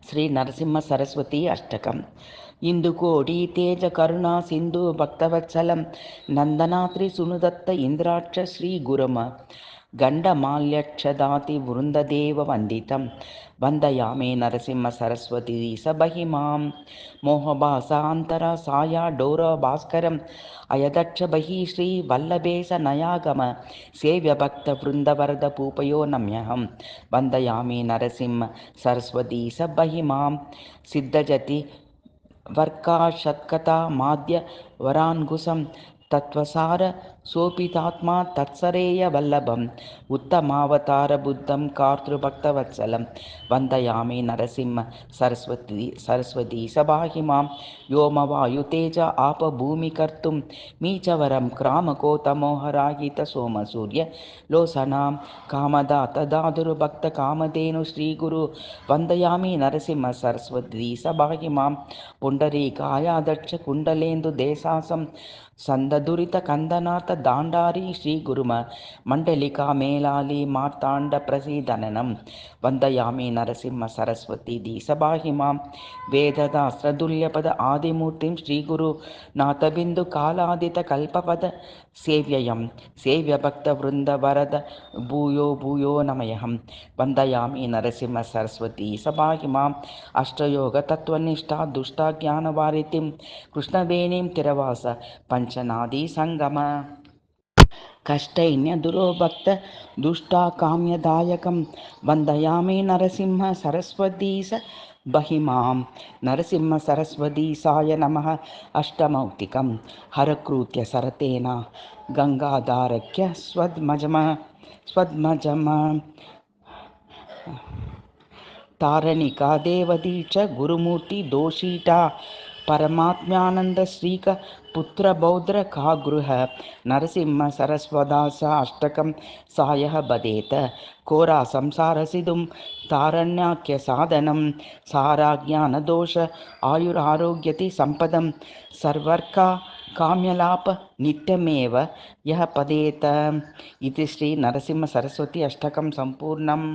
श्री नरसिंह सरस्वती अष्टकम् इंदुकोटि तेज करुणा सिंधु भक्तवत्सलं नंदनात्रि सुनुदत्त इंद्राक्ष श्री गुरुम गंडमाल्यक्षदाति वृंददेव वंदितं वंदयामि नरसिंह सरस्वती सबहिमां मोहभासान्तरा साया डोर भास्करम् अयदक्ष बहि श्री वल्लभेश नयागम सेव्य भक्त वृंदवरद पूपयो नम्यहं वंदयामि नरसिंह सरस्वती सबहिमां सिद्धजति वर्काशत्कथा माद्य वरान्गुसं तत्वसार सोपितात्मा तत्सरेय वल्लभम् उत्तमावतार बुद्धं कार्तृभक्तवत्सलं वन्दयामि नरसिंह सरस्वती सबाहिमां व्योमवायुतेज आप भूमि कर्तुं मीचवरं क्रामकोतमोहराहित सोमसूर्य लोसनां कामदात दादुर्भक्त कामधेनु श्रीगुरु वन्दयामि नरसिंह सरस्वती सबाहिमां पुंडरीकायादक्ष कुंडलेन्दु देशासं संददुरित कंदनाथ दांडारी श्री गुरुम मंडलिका मेलाली मार्तांड प्रसीदननं वंदयामि नरसिंह सरस्वती दीसबाहिमां वेददास्त्रदुल्यपद आदिमूर्तिं श्री गुरु नाथबिंदु कालादित कल्पपद सेव्ययं सेव्य भक्त वृंद वरद भूयो भूयो नमयहं वंदयामि नरसिंह सरस्वती सबाहिमां अष्टयोग तत्वनिष्ठा दुष्टा ज्ञानवारितिं कृष्णवेणीं तिरवास पंचनादी संगम कष्टैन्य दुरो भक्त दुष्टा काम्यदायकं वंदयामि नरसिंह सरस्वती स बहिमां नरसिंह सरस्वतीसाय नमः अष्टमौक्तिकं हरकृत्य सरतेन गंगाधारक्य स्वद्मजम तारणिका देवदीक्ष गुरुमूर्ति दोषीटा परमात्म्यानंद श्रीक पुत्र बौद्र कागृह नरसिंह सरस्वदास अष्टकं सायः बदेत कोरा संसार सिधुं तारण्याख्य साधनं साराज्ञान दोष आयुरारोग्यति संपदं सर्वर्का काम्यलाप नित्यमेव यः पदेत इति श्री नरसिंह सरस्वती अष्टकं संपूर्णम्।